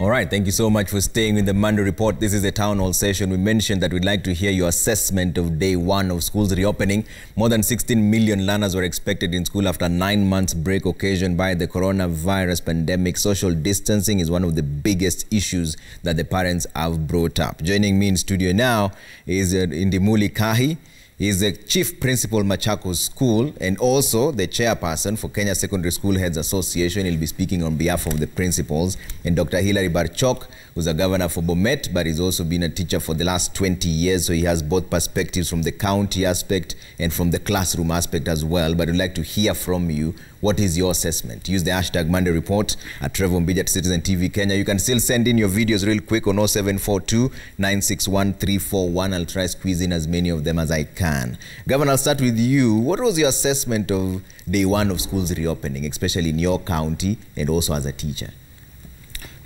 All right, thank you so much for staying with the Monday Report. This is a town hall session. We mentioned that we'd like to hear your assessment of day one of schools reopening. More than 16 million learners were expected in school after 9 months break occasioned by the coronavirus pandemic. Social distancing is one of the biggest issues that the parents have brought up. Joining me in studio now is Indimuli Kahi. He is the Chief Principal, Machakos School, and also the Chairperson for Kenya Secondary School Heads Association. He'll be speaking on behalf of the principals. And Dr. Hilary Barchok, who's a governor for Bomet, but he's also been a teacher for the last 20 years. So he has both perspectives from the county aspect and from the classroom aspect as well. But we'd like to hear from you. What is your assessment? Use the hashtag Monday Report at Trevor Mbija at Citizen TV Kenya. You can still send in your videos real quick on 0742 961 341. I'll try squeeze in as many of them as I can. Governor, I'll start with you. What was your assessment of day one of schools reopening, especially in your county and also as a teacher?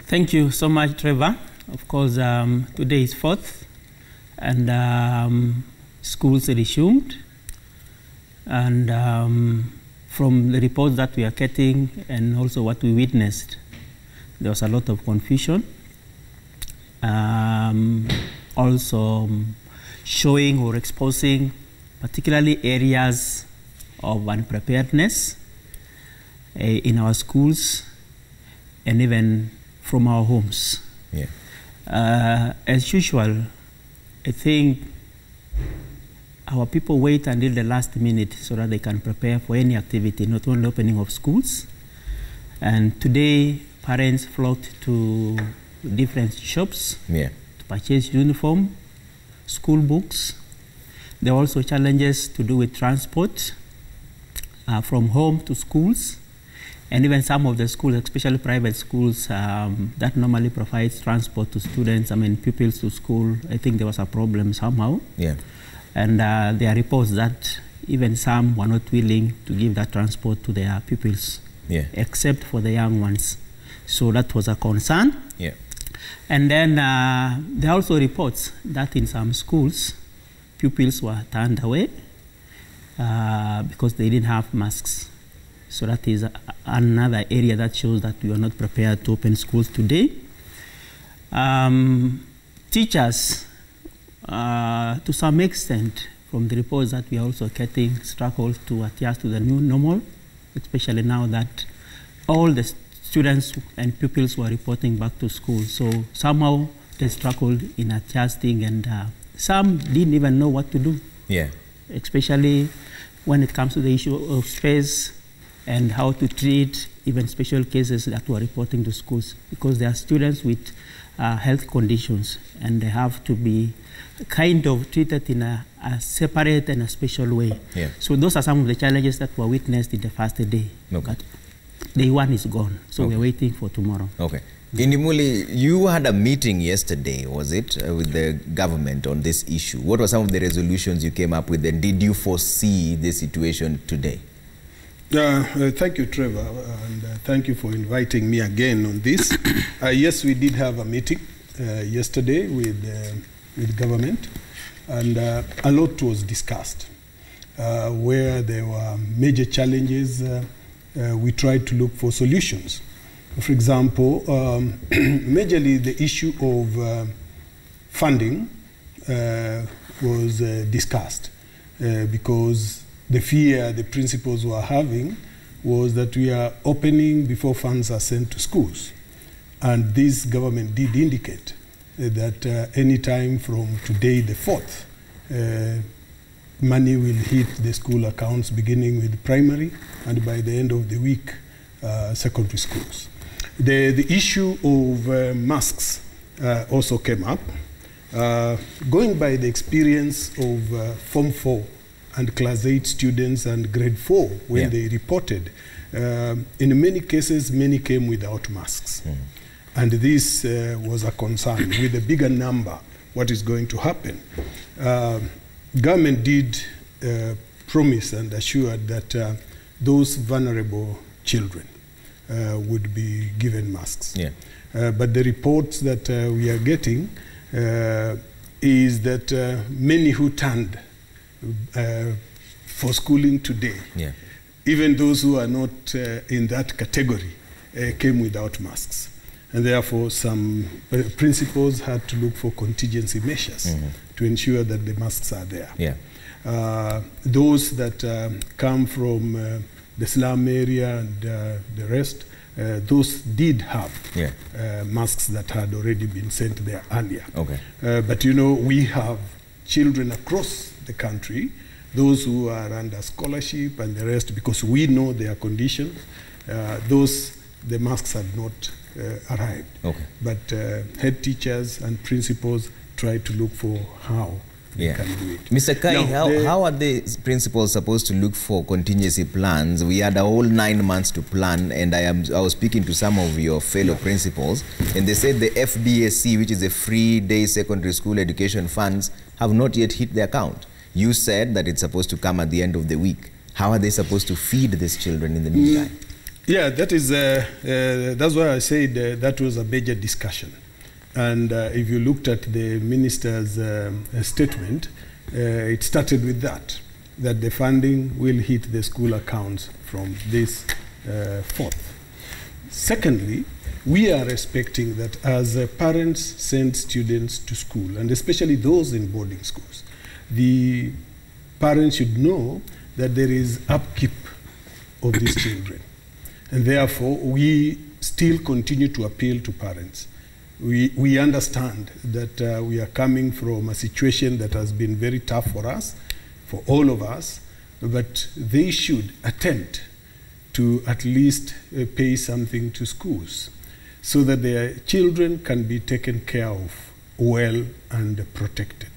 Thank you so much, Trevor. Of course, today is 4th and schools resumed. And from the reports that we are getting and also what we witnessed, there was a lot of confusion. Also showing or exposing particularly areas of unpreparedness in our schools and even from our homes. Yeah. As usual, I think our people wait until the last minute so that they can prepare for any activity, not only opening of schools. And today, parents flocked to different shops to purchase uniform, school books. There are also challenges to do with transport from home to schools. And even some of the schools, especially private schools, that normally provides transport to students, pupils to school. I think there was a problem somehow. Yeah. And there are reports that even some were not willing to give that transport to their pupils, except for the young ones. So that was a concern. Yeah. And then there are also reports that in some schools, pupils were turned away because they didn't have masks. So that is another area that shows that we are not prepared to open schools today. Teachers, to some extent, from the reports that we are also getting, struggle to adjust to the new normal, especially now that all the students and pupils were reporting back to school. So somehow they struggled in adjusting, and some didn't even know what to do. Yeah. Especially when it comes to the issue of space and how to treat even special cases that were reporting to schools, because there are students with health conditions and they have to be kind of treated in a separate and a special way. Yeah. So those are some of the challenges that were witnessed in the first day. Okay. But day one is gone, so we're waiting for tomorrow. Okay. Indimuli, you had a meeting yesterday, was it, with the government on this issue? What were some of the resolutions you came up with, and did you foresee the situation today? Thank you, Trevor, and thank you for inviting me again on this. Yes, we did have a meeting yesterday with government, and a lot was discussed. Where there were major challenges, we tried to look for solutions. For example, majorly the issue of funding was discussed because the fear the principals were having was that we are opening before funds are sent to schools. And this government did indicate that any time from today, the 4th, money will hit the school accounts beginning with primary and by the end of the week, secondary schools. The issue of masks also came up. Going by the experience of Form 4 and Class 8 students and Grade 4, when they reported, in many cases, many came without masks. And this was a concern. With a bigger number, what is going to happen? Government did promise and assured that those vulnerable children would be given masks. Yeah. But the reports that we are getting is that many who turned for schooling today, even those who are not in that category, came without masks. And therefore, some principals had to look for contingency measures to ensure that the masks are there. Yeah. Those that come from the slum area and the rest, those did have masks that had already been sent there earlier. Okay. But you know, we have children across the country, those who are under scholarship and the rest, because we know their conditions, the masks had not arrived. Okay. But head teachers and principals try to look for how they can do it. Mr. Kai, how are the principals supposed to look for contingency plans? We had a whole 9 months to plan, and I was speaking to some of your fellow principals, and they said the FDSC, which is the Free Day Secondary School Education Funds, have not yet hit the account. You said that it's supposed to come at the end of the week. How are they supposed to feed these children in the meantime? Yeah, that's why I said that was a major discussion. And if you looked at the minister's statement, it started with that the funding will hit the school accounts from this 4th. Secondly, we are expecting that as parents send students to school, and especially those in boarding schools, the parents should know that there is upkeep of these children. And therefore, we still continue to appeal to parents. We understand that we are coming from a situation that has been very tough for us, for all of us, but they should attempt to at least pay something to schools so that their children can be taken care of well and protected.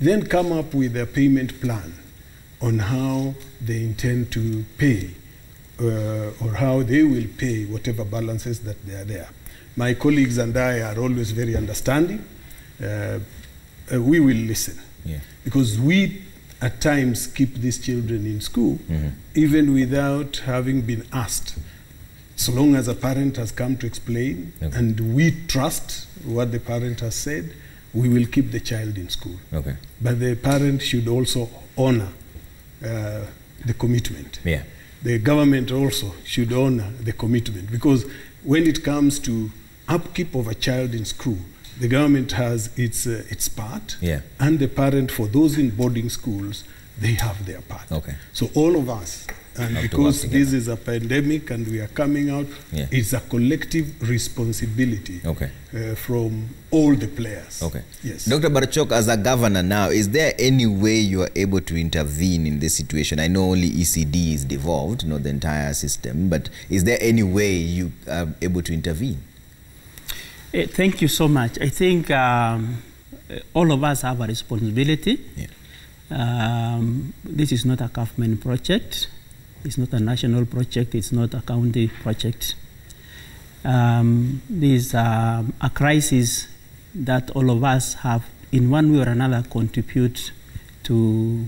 Then come up with a payment plan on how they intend to pay or how they will pay whatever balances that they are there. My colleagues and I are always very understanding. We will listen. Because we, at times, keep these children in school, even without having been asked. So long as a parent has come to explain, and we trust what the parent has said, we will keep the child in school. But the parent should also honor the commitment. The government also should honor the commitment, because when it comes to upkeep of a child in school, the government has its part, and the parent, for those in boarding schools, they have their part. So all of us, and because this is a pandemic and we are coming out, it's a collective responsibility from all the players. Yes. Dr. Barchok, as a governor now, is there any way you are able to intervene in this situation? I know only ECD is devolved, not the entire system, but is there any way you are able to intervene? Thank you so much. I think all of us have a responsibility. This is not a government project. It's not a national project. It's not a county project. This is a crisis that all of us have, in one way or another, contribute to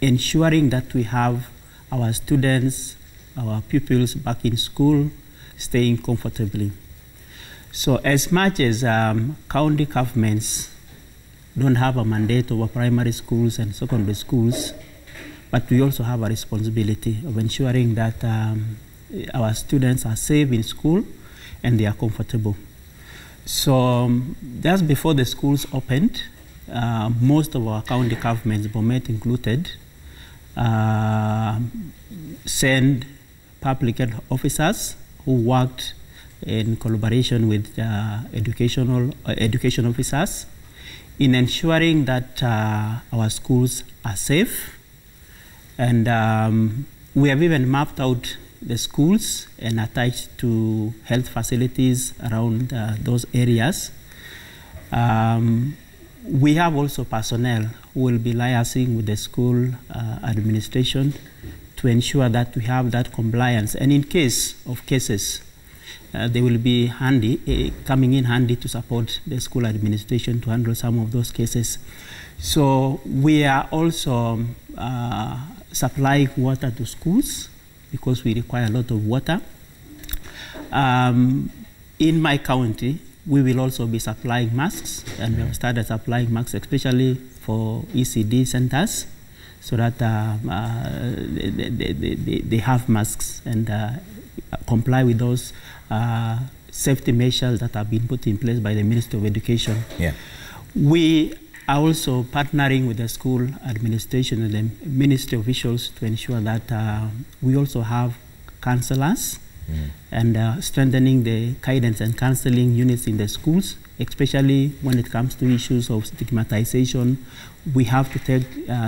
ensuring that we have our students, our pupils back in school, staying comfortably. So as much as county governments don't have a mandate over primary schools and secondary schools, but we also have a responsibility of ensuring that our students are safe in school and they are comfortable. So just before the schools opened, most of our county governments, Bomet included, sent public health officers who worked in collaboration with education officers in ensuring that our schools are safe. And we have even mapped out the schools and attached to health facilities around those areas. We have also personnel who will be liaising with the school administration to ensure that we have that compliance. And in case of cases, they will be coming in handy to support the school administration to handle some of those cases. So we are also supplying water to schools because we require a lot of water. In my county, we will also be supplying masks, and we have started supplying masks, especially for ECD centers, so that they have masks and comply with those safety measures that have been put in place by the Ministry of Education. Yeah. We are also partnering with the school administration and the ministry officials to ensure that we also have counselors and strengthening the guidance and counseling units in the schools, especially when it comes to issues of stigmatization. We have to take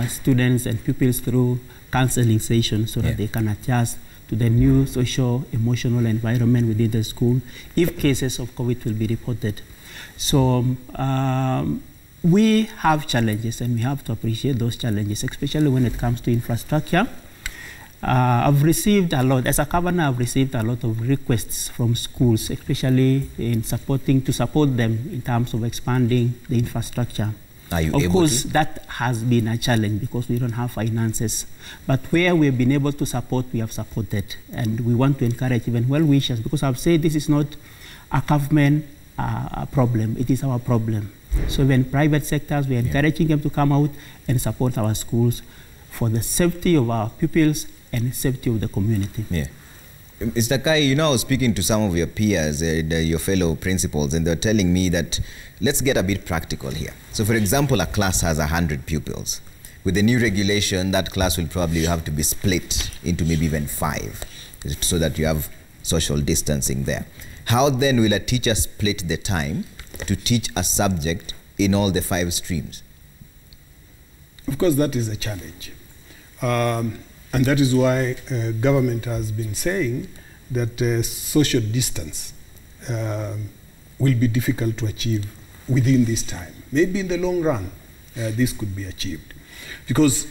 students and pupils through counseling sessions so that they can adjust to the new social-emotional environment within the school if cases of COVID will be reported. So we have challenges, and we have to appreciate those challenges, especially when it comes to infrastructure. I've received a lot, as a governor, I've received a lot of requests from schools, especially in support them in terms of expanding the infrastructure. Are you of able course, to? that has been a challenge because we don't have finances. But where we've been able to support, we have supported. And we want to encourage even well-wishers, because I've said this is not a government problem, it is our problem. So even private sectors, we're encouraging them to come out and support our schools for the safety of our pupils and safety of the community. Yeah. Mr. Kai, you know, I was speaking to some of your peers, your fellow principals, and they're telling me that let's get a bit practical here. So, for example, a class has 100 pupils. With the new regulation, that class will probably have to be split into maybe even 5, so that you have social distancing there. How then will a teacher split the time to teach a subject in all the 5 streams? Of course, that is a challenge. And that is why government has been saying that social distance will be difficult to achieve within this time. Maybe in the long run, this could be achieved. Because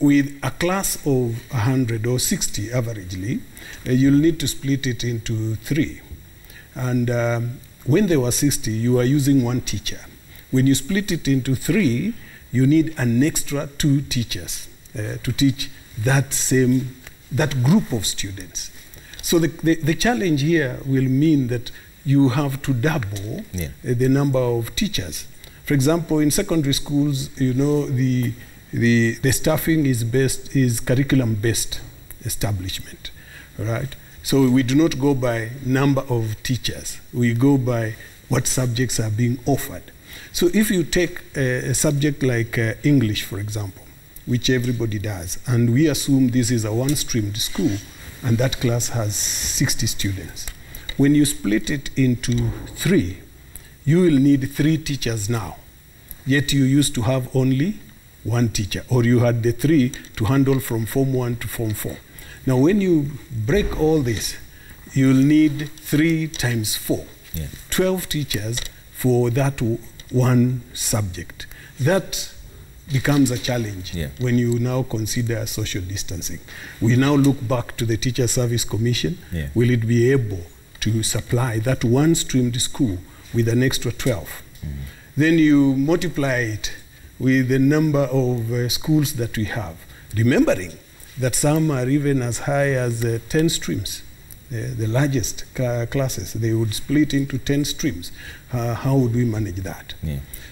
with a class of 100 or 60 averagely, you'll need to split it into 3. And when there were 60, you are using 1 teacher. When you split it into 3, you need an extra 2 teachers to teach that group of students. So the challenge here will mean that you have to double the number of teachers. For example, in secondary schools, you know, the staffing is curriculum-based establishment, right? So we do not go by number of teachers. We go by what subjects are being offered. So if you take a subject like English, for example, which everybody does, and we assume this is a 1-streamed school, and that class has 60 students. When you split it into 3, you will need 3 teachers now, yet you used to have only 1 teacher, or you had the 3 to handle from Form 1 to Form 4. Now, when you break all this, you'll need 3 times 4, 12 teachers for that 1 subject. That becomes a challenge when you now consider social distancing. We now look back to the Teacher Service Commission. Will it be able to supply that 1-streamed school with an extra 12? Then you multiply it with the number of schools that we have, remembering that some are even as high as 10 streams. The largest classes, they would split into 10 streams. How would we manage that?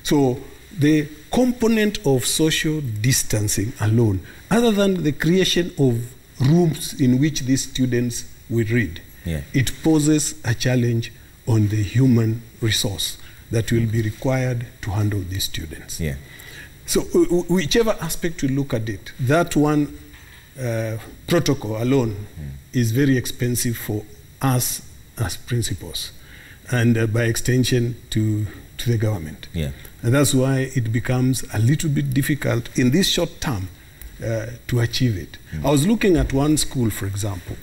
So the component of social distancing alone, other than the creation of rooms in which these students will read, it poses a challenge on the human resource that will be required to handle these students. So whichever aspect we look at it, that one protocol alone is very expensive for us as principals, and by extension to the government. And that's why it becomes a little bit difficult in this short term to achieve it. I was looking at one school, for example,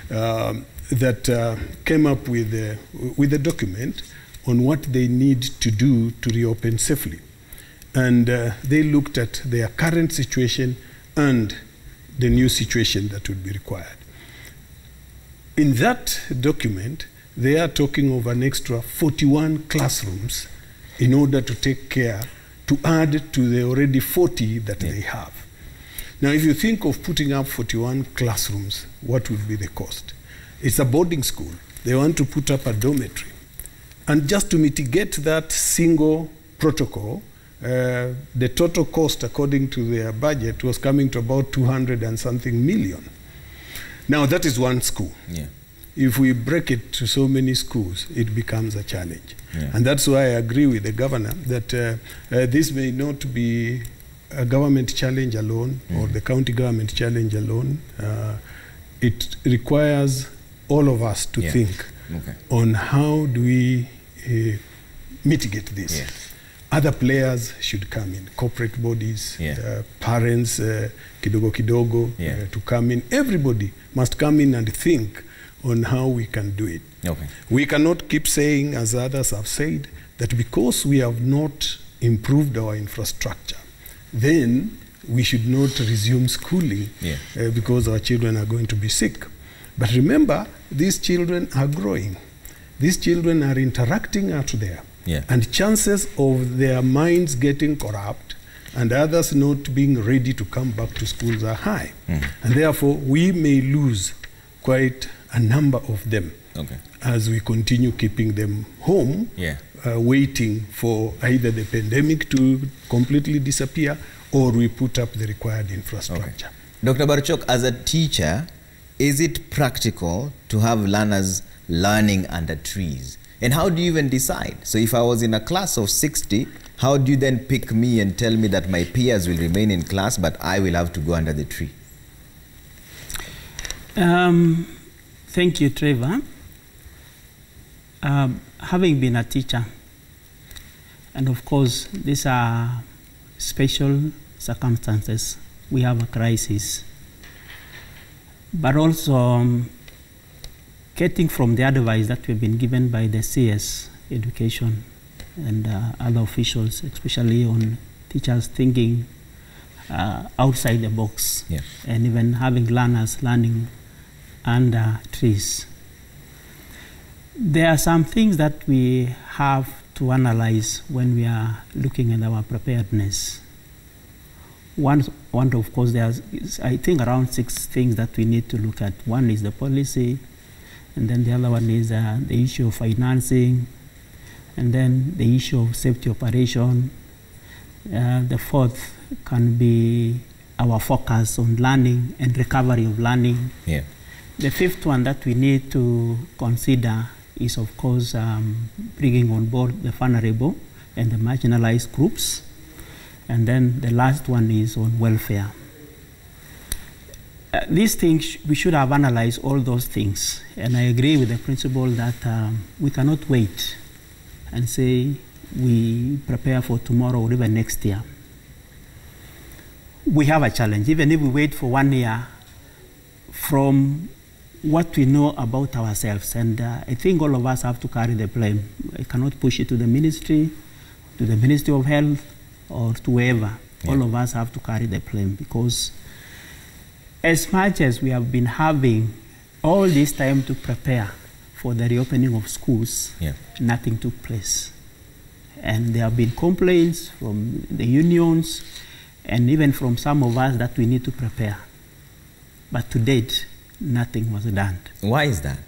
that came up with a document on what they need to do to reopen safely. And they looked at their current situation and the new situation that would be required. In that document, they are talking of an extra 41 classrooms in order to take care, to add to the already 40 that they have. Now, if you think of putting up 41 classrooms, what would be the cost? It's a boarding school. They want to put up a dormitory. And just to mitigate that single protocol, the total cost, according to their budget, was coming to about 200 and something million. Now, that is one school. if we break it to so many schools, it becomes a challenge. Yeah. And that's why I agree with the governor that this may not be a government challenge alone or the county government challenge alone. It requires all of us to think on how do we mitigate this. Yeah. Other players should come in, corporate bodies, parents, kidogo kidogo, to come in. Everybody must come in and think on how we can do it. Okay. We cannot keep saying, as others have said, that because we have not improved our infrastructure, then we should not resume schooling because our children are going to be sick. But remember, these children are growing. These children are interacting out there. And chances of their minds getting corrupt and others not being ready to come back to schools are high. And therefore, we may lose quite a number of them as we continue keeping them home, waiting for either the pandemic to completely disappear or we put up the required infrastructure. Dr. Barchok, as a teacher, is it practical to have learners learning under trees? And how do you even decide? So if I was in a class of 60, how do you then pick me and tell me that my peers will remain in class, but I will have to go under the tree? Thank you, Trevor. Having been a teacher, and of course, these are special circumstances. We have a crisis. But also, getting from the advice that we've been given by the CS Education and other officials, especially on teachers thinking outside the box, and even having learners learning under trees. There are some things that we have to analyze when we are looking at our preparedness. One of course, there's, I think, around 6 things that we need to look at. One is the policy, and then the other one is the issue of financing, and then the issue of safety operation. The fourth can be our focus on learning and recovery of learning. The fifth one that we need to consider is, of course, bringing on board the vulnerable and the marginalized groups. And then the last one is on welfare. These things, we should have analyzed all those things. And I agree with the principle that we cannot wait and say we prepare for tomorrow or even next year. We have a challenge. Even if we wait for 1 year from what we know about ourselves, and I think all of us have to carry the blame. I cannot push it to the Ministry of Health, or to whoever. All of us have to carry the blame, because as much as we have been having all this time to prepare for the reopening of schools, nothing took place. And there have been complaints from the unions and even from some of us that we need to prepare. But to date, nothing was done. Why is that?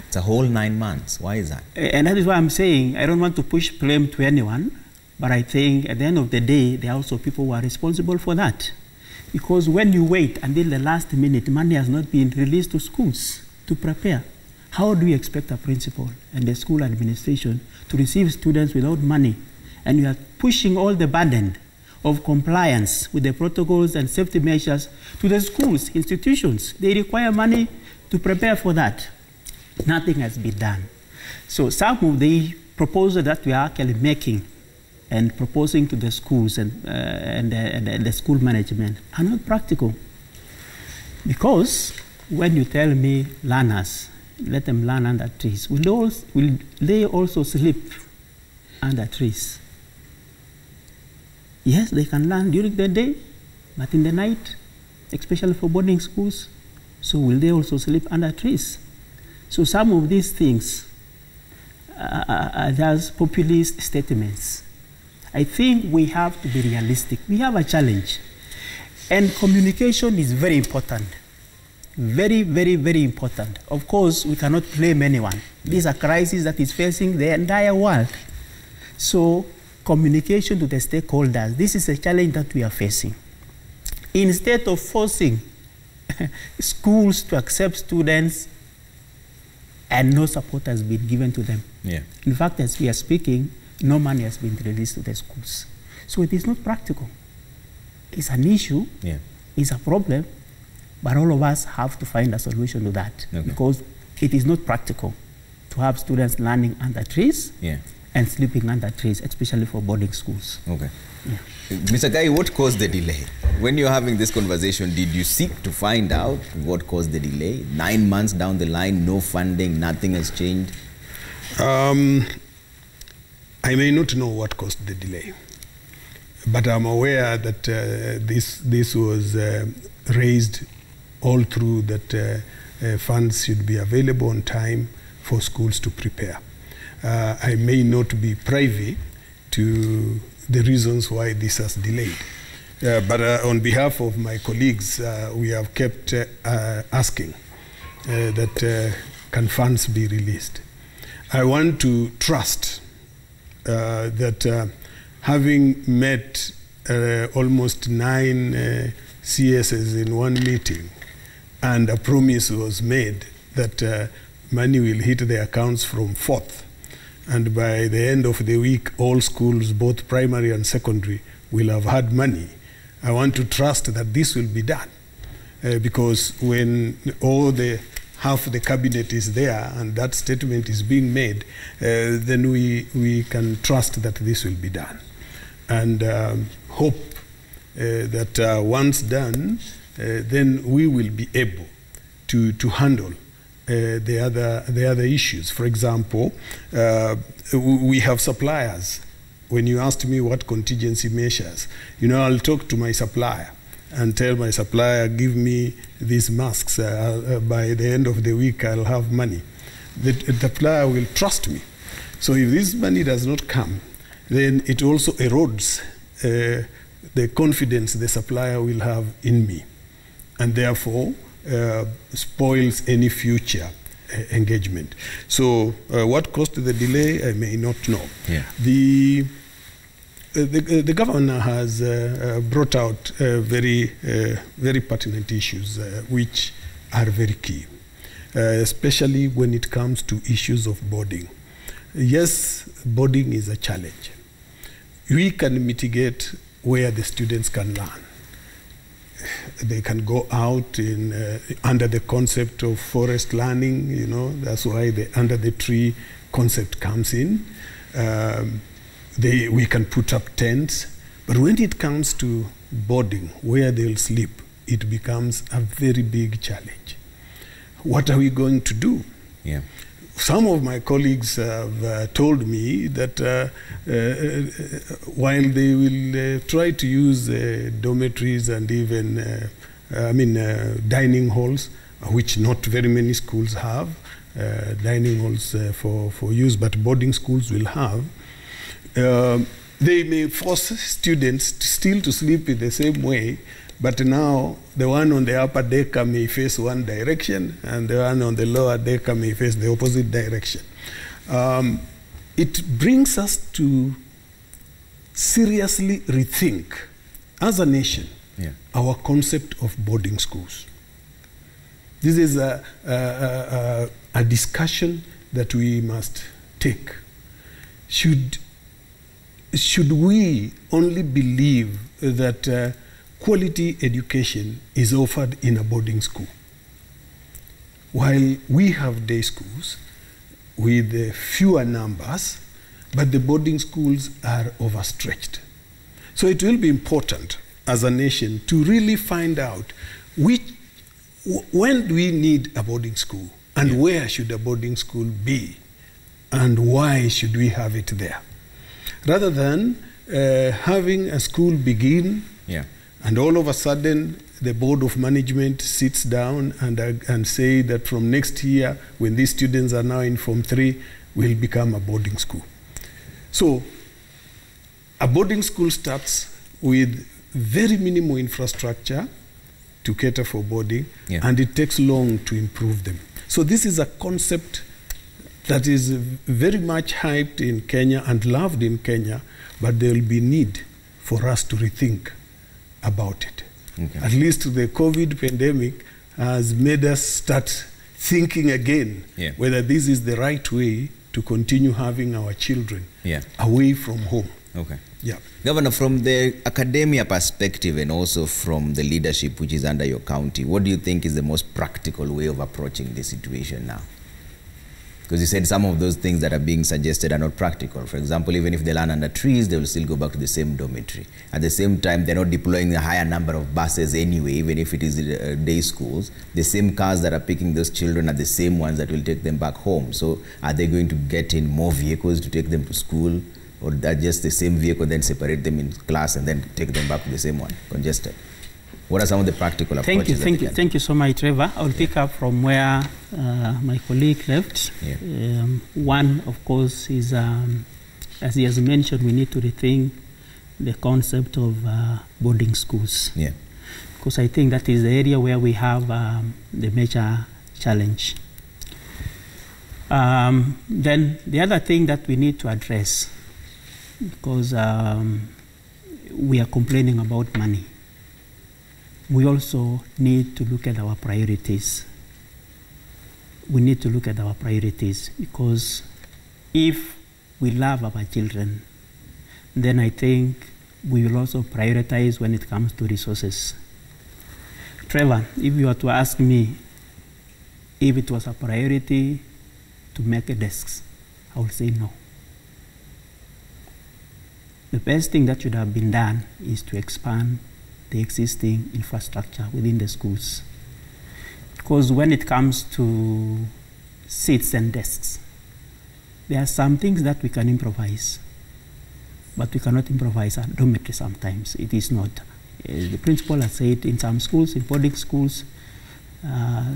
It's a whole 9 months. Why is that? And that is why I'm saying I don't want to push blame to anyone, but I think at the end of the day, there are also people who are responsible for that. Because when you wait until the last minute, money has not been released to schools to prepare. How do you expect a principal and the school administration to receive students without money? And you are pushing all the burden of compliance with the protocols and safety measures to the schools, institutions. They require money to prepare for that. Nothing has been done. So some of the proposals that we are actually making and proposing to the schools and the school management are not practical. Because when you tell me learners, let them learn under trees, will they also sleep under trees? Yes, they can learn during the day, but in the night, especially for boarding schools, so will they also sleep under trees? So some of these things are just populist statements. I think we have to be realistic. We have a challenge. And communication is very important. Very, very, very important. Of course, we cannot blame anyone. This is a crisis that is facing the entire world. So communication to the stakeholders, this is a challenge that we are facing. Instead of forcing schools to accept students and no support has been given to them. Yeah. In fact, as we are speaking, no money has been released to the schools. So it is not practical. It's an issue, Yeah. it's a problem, but all of us have to find a solution to that, Okay. because it is not practical to have students learning under trees Yeah. and sleeping under trees, especially for boarding schools. Okay. Yeah. Mr. Gai, what caused the delay? When you're having this conversation, did you seek to find out what caused the delay? 9 months down the line, no funding, nothing has changed? I may not know what caused the delay, but I'm aware that this was raised all through, that funds should be available on time for schools to prepare. I may not be privy to the reasons why this has delayed. But on behalf of my colleagues, we have kept asking that can funds be released. I want to trust that having met almost 9 CSs in one meeting, and a promise was made that money will hit the accounts from 4th, and by the end of the week, all schools, both primary and secondary, will have had money. I want to trust that this will be done, because when half the cabinet is there and that statement is being made, then we can trust that this will be done, and hope that once done, then we will be able to handle the other issues. For example, we have suppliers. When you asked me what contingency measures, I'll talk to my supplier and tell my supplier, give me these masks. By the end of the week, I'll have money. The supplier will trust me. So if this money does not come, then it also erodes the confidence the supplier will have in me, and therefore spoils any future engagement. So what caused the delay, I may not know. Yeah. The governor has brought out very pertinent issues which are very key, especially when it comes to issues of boarding. Yes, boarding is a challenge. We can mitigate where the students can learn. They can go out under the concept of forest learning, that's why the under the tree concept comes in. We can put up tents, but when it comes to boarding, where they'll sleep, it becomes a very big challenge. What are we going to do? Yeah. Some of my colleagues have told me that while they will try to use dormitories and even, dining halls, which not very many schools have, dining halls for use, but boarding schools will have, they may force students still to sleep in the same way, but now the one on the upper decker may face one direction and the one on the lower decker may face the opposite direction. It brings us to seriously rethink, as a nation, our concept of boarding schools. This is a discussion that we must take. Should we only believe that quality education is offered in a boarding school, while we have day schools with fewer numbers, but the boarding schools are overstretched? So it will be important as a nation to really find out when do we need a boarding school, and where should a boarding school be, and why should we have it there, rather than having a school begin and all of a sudden the board of management sits down and say that from next year, when these students are now in Form 3, will become a boarding school. So a boarding school starts with very minimal infrastructure to cater for boarding, and it takes long to improve them. So this is a concept that is very much hyped in Kenya and loved in Kenya, but there will be need for us to rethink about it. At least the COVID pandemic has made us start thinking again Yeah. whether this is the right way to continue having our children Yeah. away from home. Okay. Yeah. Governor, from the academia perspective and also from the leadership which is under your county, what do you think is the most practical way of approaching this situation now? Because you said some of those things that are being suggested are not practical. For example, even if they land under trees, they will still go back to the same dormitory. At the same time, they're not deploying a higher number of buses anyway, even if it is day schools. The same cars that are picking those children are the same ones that will take them back home. So are they going to get in more vehicles to take them to school? Or that just the same vehicle, then separate them in class and then take them back to the same one, congested? What are some of the practical approaches? Thank you so much, Trevor. I will pick up from where my colleague left. Yeah. One, of course, is, as he has mentioned, we need to rethink the concept of boarding schools. Yeah. Because I think that is the area where we have the major challenge. Then the other thing that we need to address, because we are complaining about money, we also need to look at our priorities. We need to look at our priorities, because if we love our children, then I think we will also prioritize when it comes to resources. Trevor, if you were to ask me if it was a priority to make desks, I would say no. The best thing that should have been done is to expand the existing infrastructure within the schools. Because when it comes to seats and desks, there are some things that we can improvise, but we cannot improvise a dormitory sometimes. It is not. The principal has said in some schools, in boarding schools,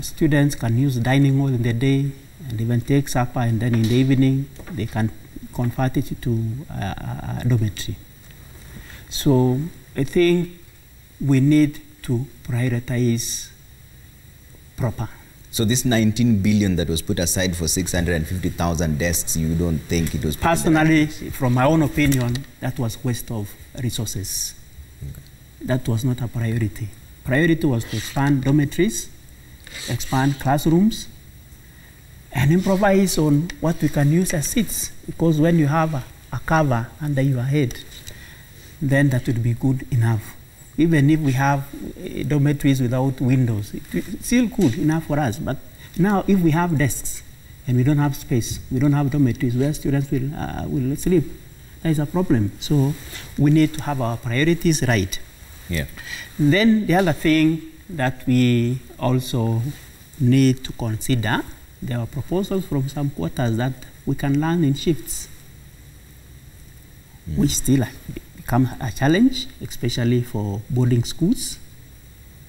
students can use dining hall in the day and even take supper, and then in the evening they can convert it to a dormitory. So I think we need to prioritize proper. So this 19 billion that was put aside for 650,000 desks, you don't think it was? Personally, from my own opinion, that was waste of resources. Okay. That was not a priority. Priority was to expand dormitories, expand classrooms, and improvise on what we can use as seats. Because when you have a cover under your head, then that would be good enough. Even if we have dormitories without windows, it's still good enough for us. But now if we have desks and we don't have space, we don't have dormitories where students will sleep, that is a problem. So we need to have our priorities right. Yeah. Then the other thing that we also need to consider, there are proposals from some quarters that we can learn in shifts, which still become a challenge, especially for boarding schools.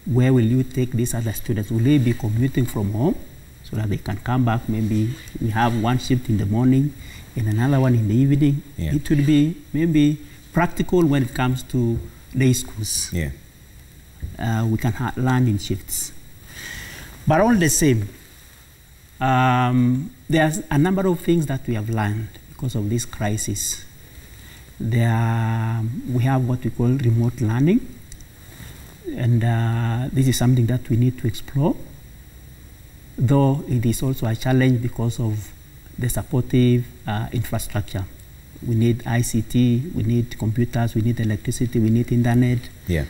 Where will you take these other students? Will they be commuting from home so that they can come back? Maybe we have one shift in the morning and another one in the evening. Yeah. It would be maybe practical when it comes to day schools. Yeah. We can learn in shifts. But all the same, there's a number of things that we have learned because of this crisis. We have what we call remote learning, and this is something that we need to explore, though it is also a challenge because of the supportive infrastructure. We need ICT, we need computers, we need electricity, we need internet,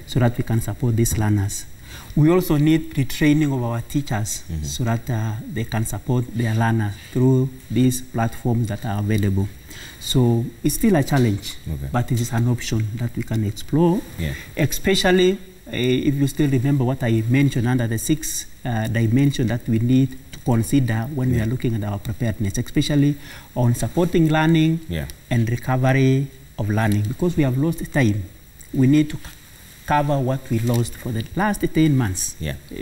so that we can support these learners. We also need retraining of our teachers so that they can support their learners through these platforms that are available. So it's still a challenge, but it is an option that we can explore, especially if you still remember what I mentioned under the 6 dimension that we need to consider when we are looking at our preparedness, especially on supporting learning and recovery of learning, because we have lost time. We need to cover what we lost for the last 10 months,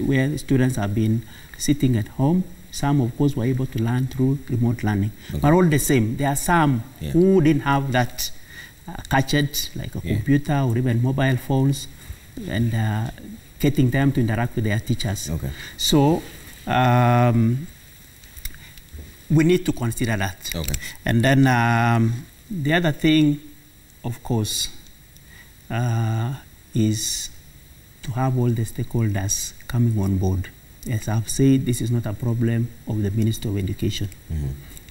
where students have been sitting at home. Some, of course, were able to learn through remote learning. But all the same, there are some who didn't have that gadget, like a computer or even mobile phones, and getting them to interact with their teachers. So we need to consider that. And then the other thing, of course, is to have all the stakeholders coming on board. As I've said, this is not a problem of the Ministry of Education.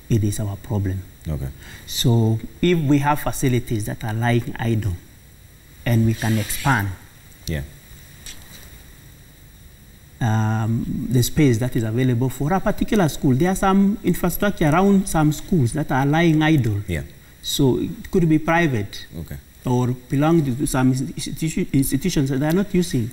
It is our problem. Okay. So if we have facilities that are lying idle and we can expand the space that is available for a particular school, there are some infrastructure around some schools that are lying idle. So it could be private. Or belong to some institutions that they are not using.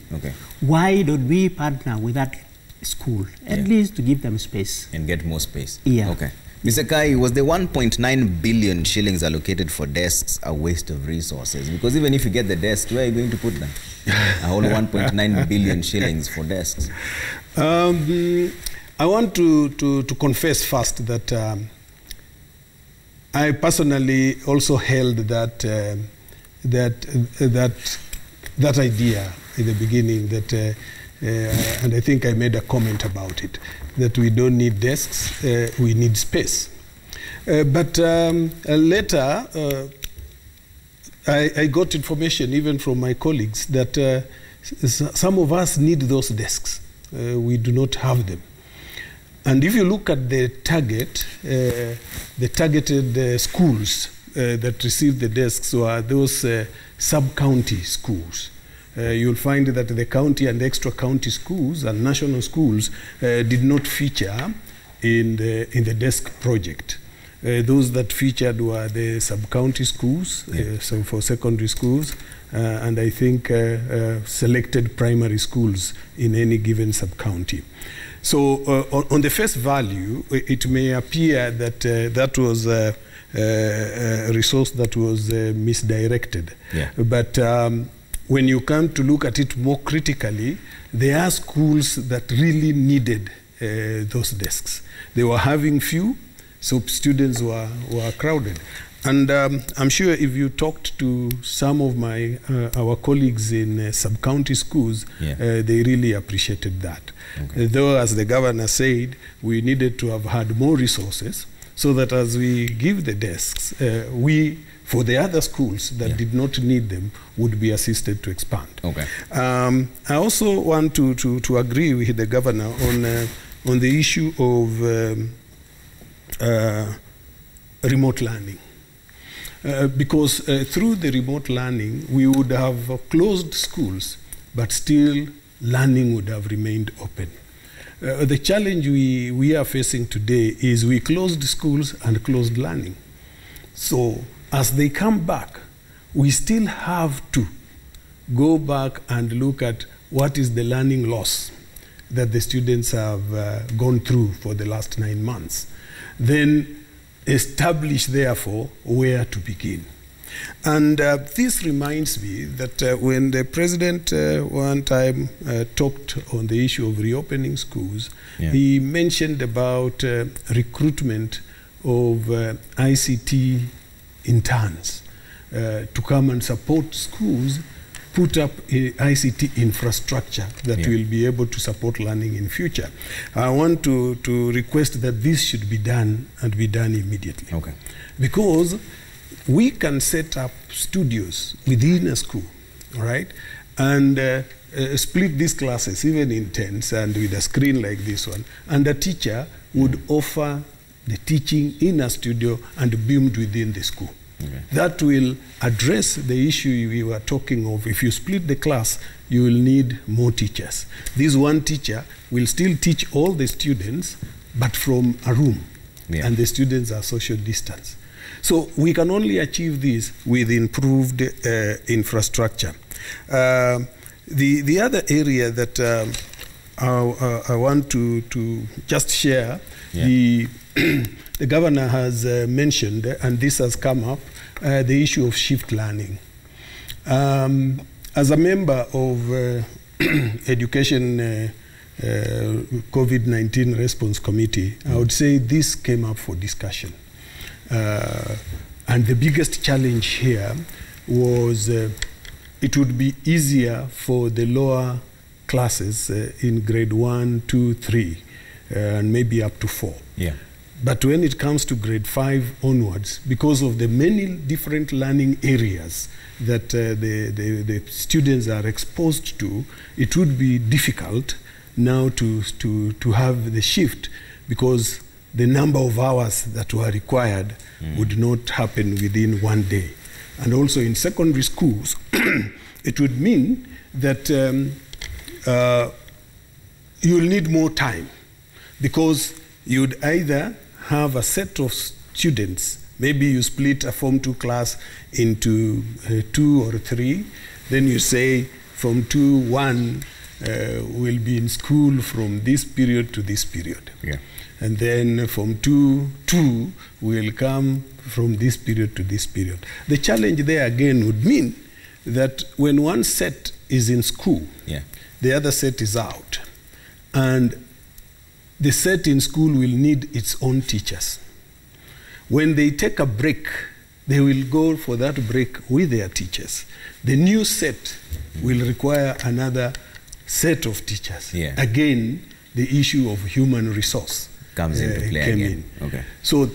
Why don't we partner with that school, at least to give them space? And get more space. Okay. Mr. Kai, was the 1.9 billion shillings allocated for desks a waste of resources? Because even if you get the desks, where are you going to put them? A whole 1.9 billion shillings for desks. I want to confess first that I personally also held that that idea in the beginning, that and I think I made a comment about it, that we don't need desks, we need space. But later I got information even from my colleagues that some of us need those desks. We do not have them. And if you look at the targeted schools that receive the desks are those sub-county schools. You'll find that the county and extra county schools and national schools did not feature in the desk project. Those that featured were the sub-county schools, so for secondary schools, and I think selected primary schools in any given sub-county. So on the face value, it may appear that that was a resource that was misdirected. But when you come to look at it more critically, there are schools that really needed those desks. They were having few, so students were crowded. And I'm sure if you talked to some of our colleagues in sub-county schools, they really appreciated that. Though, as the governor said, we needed to have had more resources so that as we give the desks, for the other schools that did not need them, would be assisted to expand. I also want to agree with the governor on the issue of remote learning. Because through the remote learning, we would have closed schools, but still learning would have remained open. The challenge we are facing today is we closed schools and closed learning. So as they come back, we still have to go back and look at what is the learning loss that the students have gone through for the last 9 months. Then establish, therefore, where to begin. And this reminds me that when the president one time talked on the issue of reopening schools, he mentioned about recruitment of ICT interns to come and support schools, put up a ICT infrastructure that will be able to support learning in future. I want to request that this should be done and be done immediately. Because we can set up studios within a school, all right, and split these classes even in tens and with a screen like this one, and a teacher would offer the teaching in a studio and beamed within the school. That will address the issue we were talking of. If you split the class, you will need more teachers. This one teacher will still teach all the students, but from a room, and the students are social distance. So we can only achieve this with improved infrastructure. The other area that I want to just share, the governor has mentioned, and this has come up, the issue of shift learning. As a member of Education COVID-19 Response Committee, I would say this came up for discussion. And the biggest challenge here was it would be easier for the lower classes in grade 1, 2, 3, and maybe up to 4. But when it comes to grade 5 onwards, because of the many different learning areas that the students are exposed to, it would be difficult now to have the shift, because the number of hours that were required would not happen within one day. And also in secondary schools, it would mean that you'll need more time, because you'd either have a set of students, maybe you split a Form 2 class into 2 or 3, then you say from 2, 1 will be in school from this period to this period. Yeah. And then from 2 will come from this period to this period. The challenge there again would mean that when one set is in school, the other set is out. And the set in school will need its own teachers. When they take a break, they will go for that break with their teachers. The new set will require another set of teachers. Again, the issue of human resource comes into play again. Okay. So,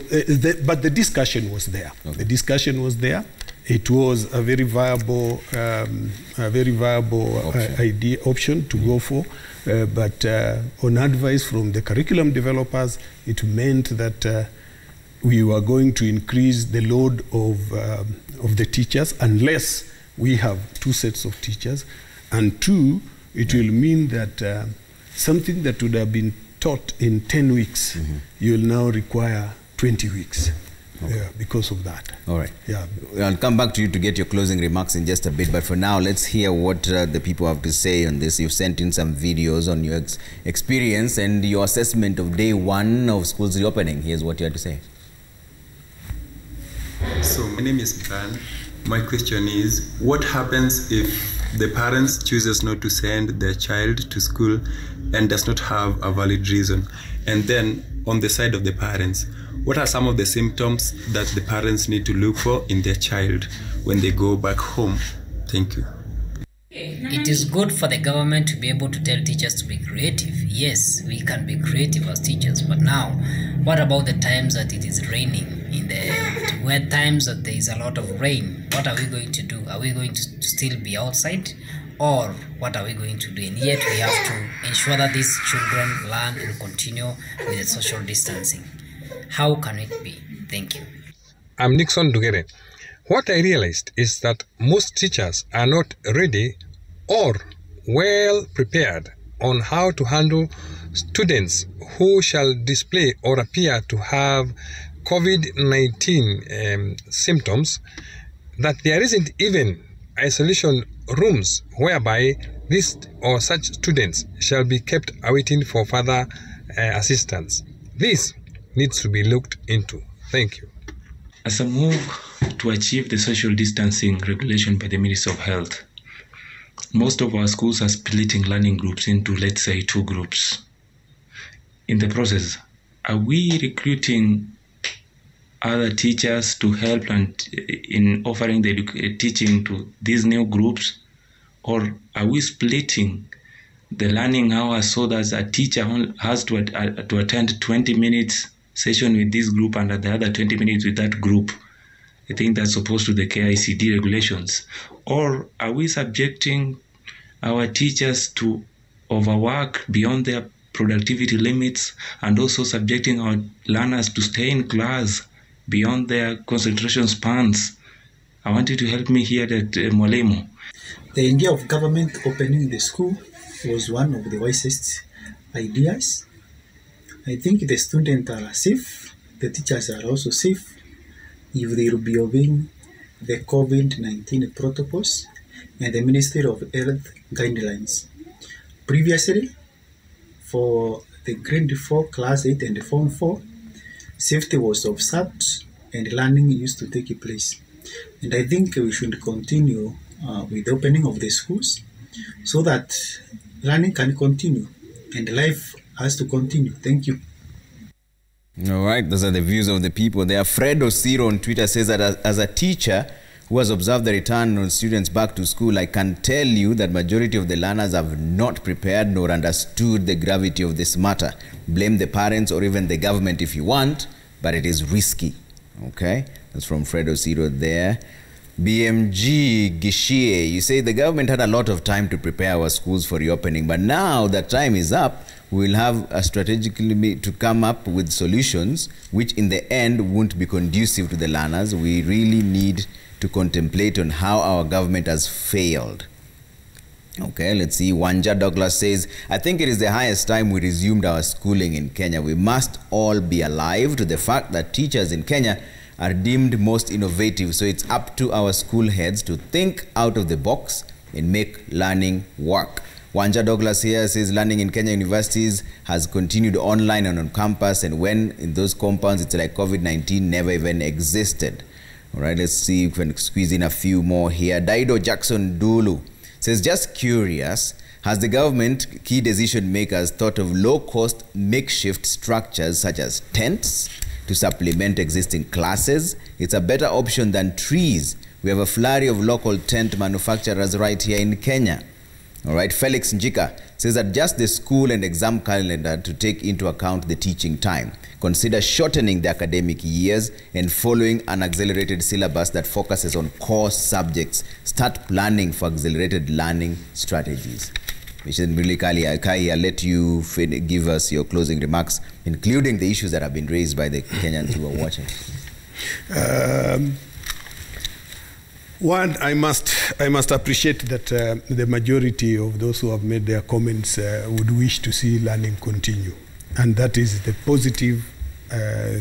but the discussion was there. Okay. The discussion was there. It was a very viable, option to go for. But on advice from the curriculum developers, it meant that we were going to increase the load of the teachers unless we have 2 sets of teachers. And 2, it will mean that something that would have been taught in 10 weeks, you'll now require 20 weeks. Because of that. All right. I'll come back to you to get your closing remarks in just a bit, but for now, let's hear what the people have to say on this. You've sent in some videos on your experience and your assessment of day 1 of schools reopening. Here's what you had to say. So my name is Brian. My question is, what happens if the parents chooses not to send their child to school and does not have a valid reason? And then on the side of the parents, what are some of the symptoms that the parents need to look for in their child when they go back home? Thank you. It is good for the government to be able to tell teachers to be creative. Yes, we can be creative as teachers, but now, what about the times that it is raining? Where times that there is a lot of rain, what are we going to do? Are we going to still be outside? Or what are we going to do? And yet we have to ensure that these children learn and continue with the social distancing. How can it be? Thank you. I'm Nixon Dugere. What I realized is that most teachers are not ready or well prepared on how to handle students who shall display or appear to have COVID-19 symptoms, that there isn't even isolation rooms whereby these or such students shall be kept awaiting for further assistance. This needs to be looked into. Thank you. As a move to achieve the social distancing regulation by the Ministry of Health, most of our schools are splitting learning groups into, let's say, 2 groups. In the process, are we recruiting other teachers to help and in offering the teaching to these new groups, or are we splitting the learning hours so that a teacher has to attend 20 minutes session with this group and the other 20 minutes with that group? I think that's opposed to the KICD regulations. Or are we subjecting our teachers to overwork beyond their productivity limits and also subjecting our learners to stay in class beyond their concentration spans? I want you to help me here, that Mwalimu. The idea of government opening the school was one of the wisest ideas. I think the students are safe, the teachers are also safe if they will be obeying the COVID-19 protocols and the Ministry of Health guidelines. Previously, for the grade 4, class 8 and Form 4, safety was observed and learning used to take place. And I think we should continue with the opening of the schools so that learning can continue and life has to continue. Thank you. All right, those are the views of the people there. Fred Osiro on Twitter says that as a teacher who has observed the return of students back to school, I can tell you that majority of the learners have not prepared nor understood the gravity of this matter. Blame the parents or even the government if you want, but it is risky. Okay, that's from Fred Osiro there. BMG Gishie, you say the government had a lot of time to prepare our schools for reopening, but now that time is up, we will have a strategically to come up with solutions which in the end won't be conducive to the learners. We really need to contemplate on how our government has failed. Okay, let's see. Wanja Douglas says, I think it is the highest time we resumed our schooling in Kenya. We must all be alive to the fact that teachers in Kenya are deemed most innovative. So it's up to our school heads to think out of the box and make learning work. Wanja Douglas here says learning in Kenya universities has continued online and on campus, and when in those compounds it's like COVID-19 never even existed. All right, let's see if we can squeeze in a few more here. Daido Jackson Dulu says, just curious, has the government key decision makers thought of low-cost makeshift structures such as tents to supplement existing classes? It's a better option than trees. We have a flurry of local tent manufacturers right here in Kenya. All right, Felix Njika says adjust the school and exam calendar to take into account the teaching time. Consider shortening the academic years and following an accelerated syllabus that focuses on core subjects. Start planning for accelerated learning strategies. Really, Kai, I'll let you give us your closing remarks, including the issues that have been raised by the Kenyans who are watching. One, I must appreciate that the majority of those who have made their comments would wish to see learning continue, and that is the positive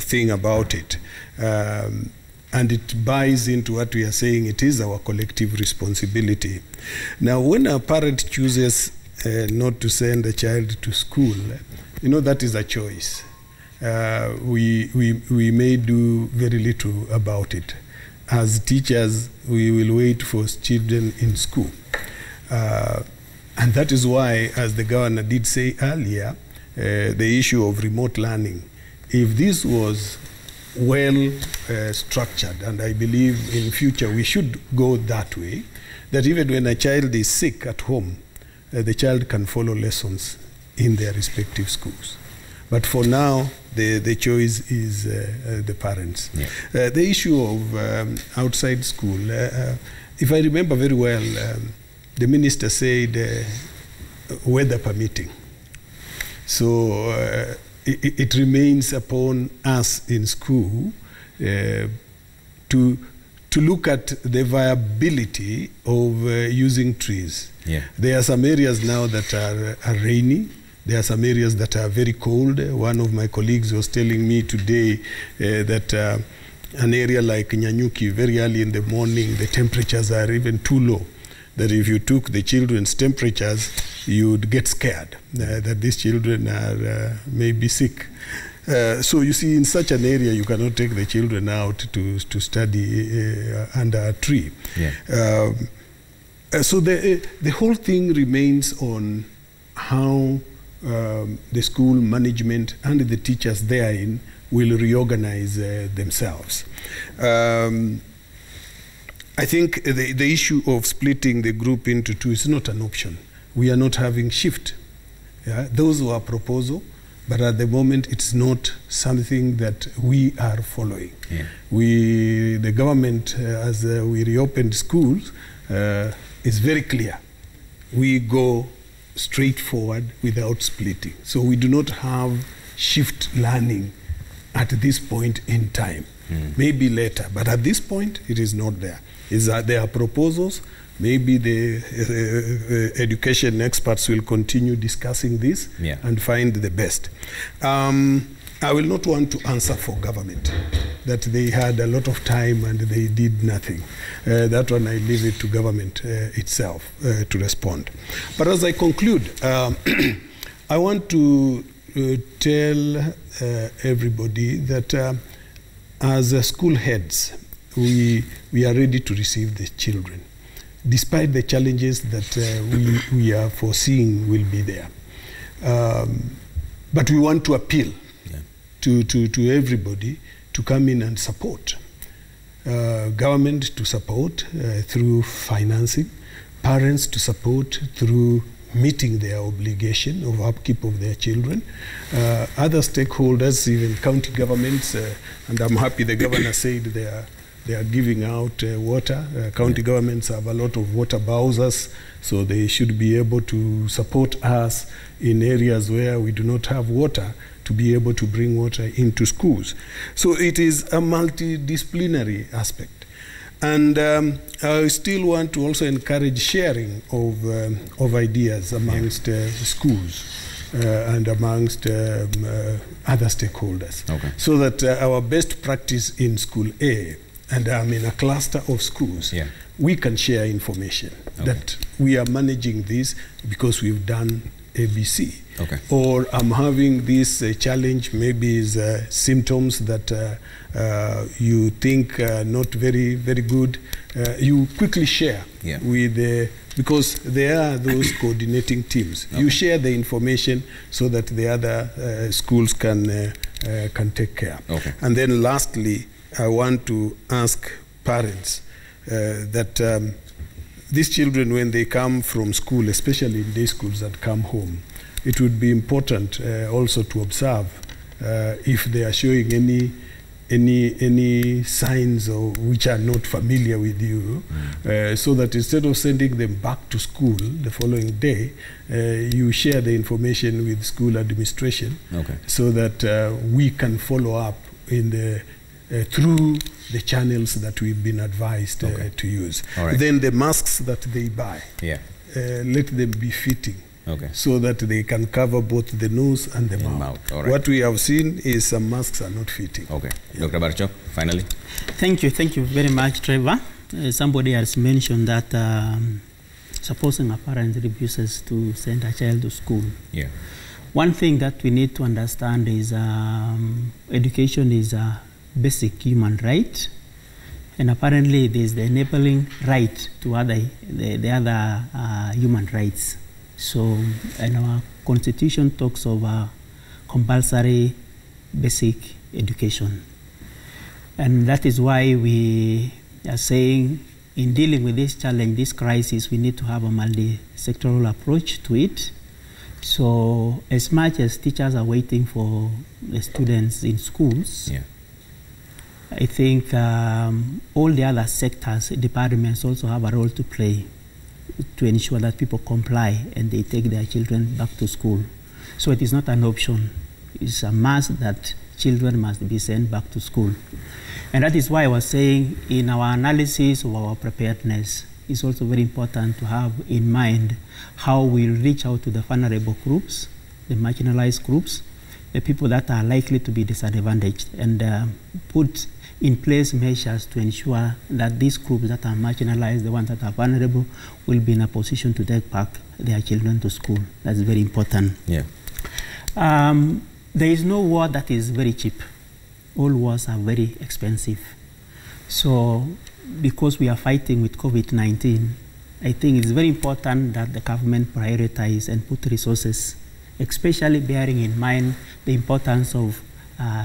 thing about it. And it buys into what we are saying. It is our collective responsibility. Now, when a parent chooses not to send a child to school, you know, that is a choice. We may do very little about it. As teachers, we will wait for children in school. And that is why, as the governor did say earlier, the issue of remote learning, if this was well structured, and I believe in future we should go that way, that even when a child is sick at home, the child can follow lessons in their respective schools. But for now, the choice is the parents. Yeah. The issue of outside school, if I remember very well, the minister said weather permitting. So it remains upon us in school to look at the viability of using trees. Yeah. There are some areas now that are rainy. There are some areas that are very cold. One of my colleagues was telling me today that an area like Nyanyuki, very early in the morning, the temperatures are even too low, that if you took the children's temperatures, you'd get scared that these children are maybe sick. So you see, in such an area, you cannot take the children out to study under a tree. Yeah. So the whole thing remains on how the school management and the teachers therein will reorganize themselves. I think the issue of splitting the group into two is not an option. We are not having shift. Yeah? Those were a proposal, but at the moment it's not something that we are following. Yeah. The government, as we reopened schools, is very clear. We go straightforward without splitting. So we do not have shift learning at this point in time. Maybe later, but at this point it is not there. There are proposals. Maybe the education experts will continue discussing this and find the best. I will not want to answer for government that they had a lot of time and they did nothing. That one I leave it to government itself to respond. But as I conclude, I want to tell everybody that as school heads, we are ready to receive the children, despite the challenges that we are foreseeing will be there. But we want to appeal to everybody to come in and support. Government to support through financing, parents to support through meeting their obligation of upkeep of their children, other stakeholders, even county governments, and I'm happy the governor said they are they are giving out water. County governments have a lot of water bowsers, so they should be able to support us in areas where we do not have water to be able to bring water into schools. So it is a multidisciplinary aspect. And I still want to also encourage sharing of ideas amongst schools and amongst other stakeholders. Okay. So that our best practice in school A, and I'm in a cluster of schools, we can share information that we are managing this because we've done ABC. Okay. Or I'm having this challenge, maybe is symptoms that you think are not very, very good. You quickly share with because there are those coordinating teams. You share the information so that the other schools can take care. And then lastly, I want to ask parents that these children, when they come from school, especially in day schools that come home, it would be important also to observe if they are showing any signs which are not familiar with you, so that instead of sending them back to school the following day, you share the information with school administration, so that we can follow up in the through the channels that we've been advised to use. Then the masks that they buy, let them be fitting. So that they can cover both the nose and the mouth. What we have seen is some masks are not fitting. Dr. Barchok, finally. Thank you very much, Trevor. Somebody has mentioned that supposing a parent refuses to send a child to school. One thing that we need to understand is education is a basic human right, and apparently there is the enabling right to the other human rights. So, and our constitution talks of compulsory basic education. And that is why we are saying in dealing with this challenge, this crisis, we need to have a multi-sectoral approach to it. So as much as teachers are waiting for the students in schools, I think all the other sectors, departments also have a role to play to ensure that people comply and they take their children back to school. So it is not an option. It's a must that children must be sent back to school. And that is why I was saying in our analysis of our preparedness, it's also very important to have in mind how we reach out to the vulnerable groups, the marginalized groups, the people that are likely to be disadvantaged, and put in place measures to ensure that these groups that are marginalized, the ones that are vulnerable, will be in a position to take back their children to school. That's very important. There is no war that is very cheap. All wars are very expensive. So because we are fighting with COVID-19, I think it's very important that the government prioritize and put resources, especially bearing in mind the importance of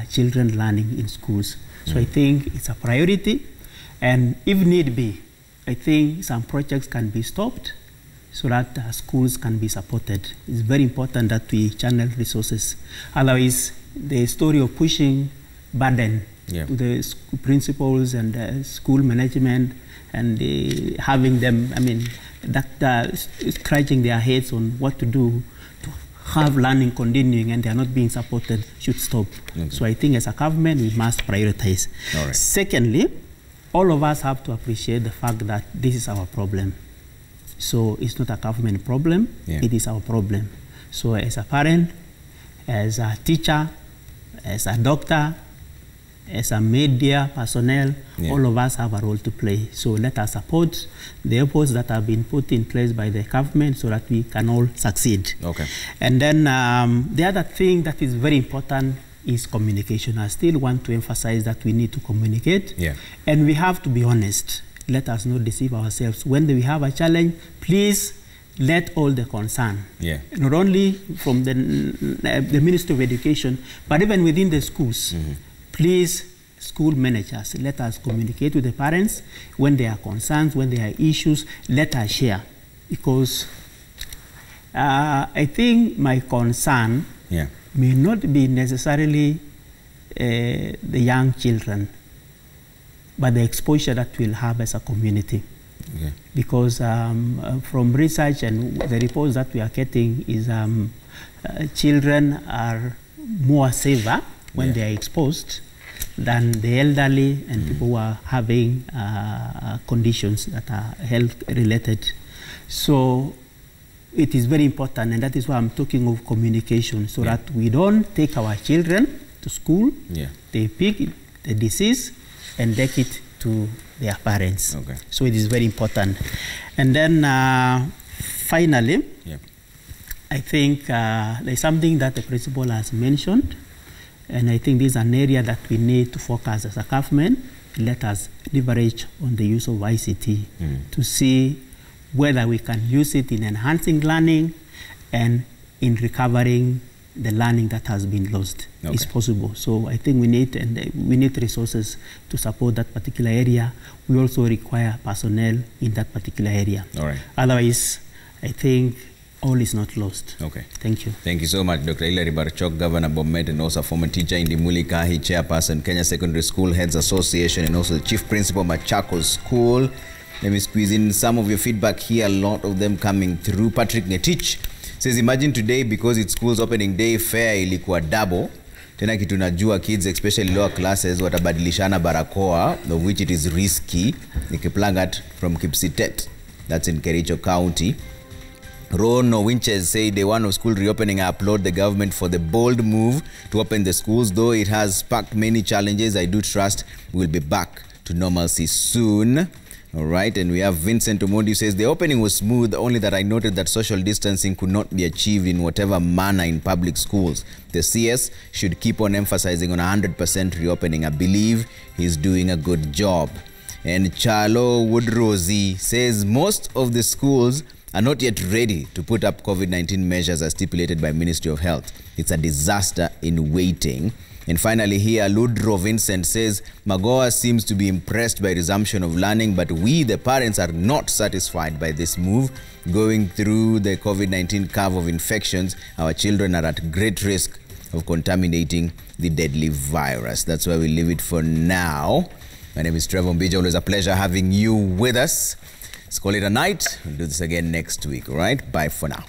children learning in schools. So I think it's a priority, and if need be, I think some projects can be stopped so that schools can be supported. It's very important that we channel resources. Otherwise, the story of pushing burden to the principals and school management and having them, scratching their heads on what to do to have learning continuing and they are not being supported should stop. So I think as a government, we must prioritize. Secondly, all of us have to appreciate the fact that this is our problem. So it's not a government problem, it is our problem. So as a parent, as a teacher, as a doctor, as a media personnel, all of us have a role to play. So let us support the efforts that have been put in place by the government so that we can all succeed. And then the other thing that is very important is communication. I still want to emphasize that we need to communicate, and we have to be honest. Let us not deceive ourselves. When we have a challenge, please let all the concern, not only from the Ministry of Education, but even within the schools, please, school managers, let us communicate with the parents when there are concerns, when there are issues, let us share. Because I think my concern may not be necessarily the young children. but the exposure that we'll have as a community. Okay. Because from research and the reports that we are getting is children are more safer when they are exposed than the elderly and people who are having conditions that are health related. So it is very important, and that is why I'm talking of communication, so that we don't take our children to school, they pick the disease and take it to their parents. Okay. So it is very important. And then finally, I think there's something that the principal has mentioned, and I think this is an area that we need to focus as a government. Let us leverage on the use of ICT to see whether we can use it in enhancing learning and in recovering the learning that has been lost. It's possible. So I think we need resources to support that particular area. We also require personnel in that particular area. All right. Otherwise, I think all is not lost. Okay. Thank you. Thank you so much, Dr. Hilary Barchok, Governor Bomet, and also former teacher in the Mulikahi, Chairperson, Kenya Secondary School Heads Association, and also the Chief Principal, Machakos School. Let me squeeze in some of your feedback here, a lot of them coming through. Patrick Netich says, imagine today, because it's school's opening day, fare ilikuwa double. Tena kitu najua kids, especially lower classes, watabadilishana barakoa, of which it is risky. Nikiplangat from Kipsitet, that's in Kericho County. Ron Winches said day one of school reopening, I applaud the government for the bold move to open the schools. Though it has sparked many challenges, I do trust we'll be back to normalcy soon. All right, and we have Vincent Omondi who says the opening was smooth, only that I noted that social distancing could not be achieved in whatever manner in public schools. The CS should keep on emphasizing on 100% reopening. I believe he's doing a good job. And Charlo Woodrosey says most of the schools are not yet ready to put up COVID-19 measures as stipulated by Ministry of Health. It's a disaster in waiting. And finally here, Ludro Vincent says, Magoa seems to be impressed by resumption of learning, but we, the parents, are not satisfied by this move. Going through the COVID-19 curve of infections, our children are at great risk of contaminating the deadly virus. That's where we leave it for now. My name is Trevor Mbija. Always a pleasure having you with us. Let's call it a night. We'll do this again next week, all right? Bye for now.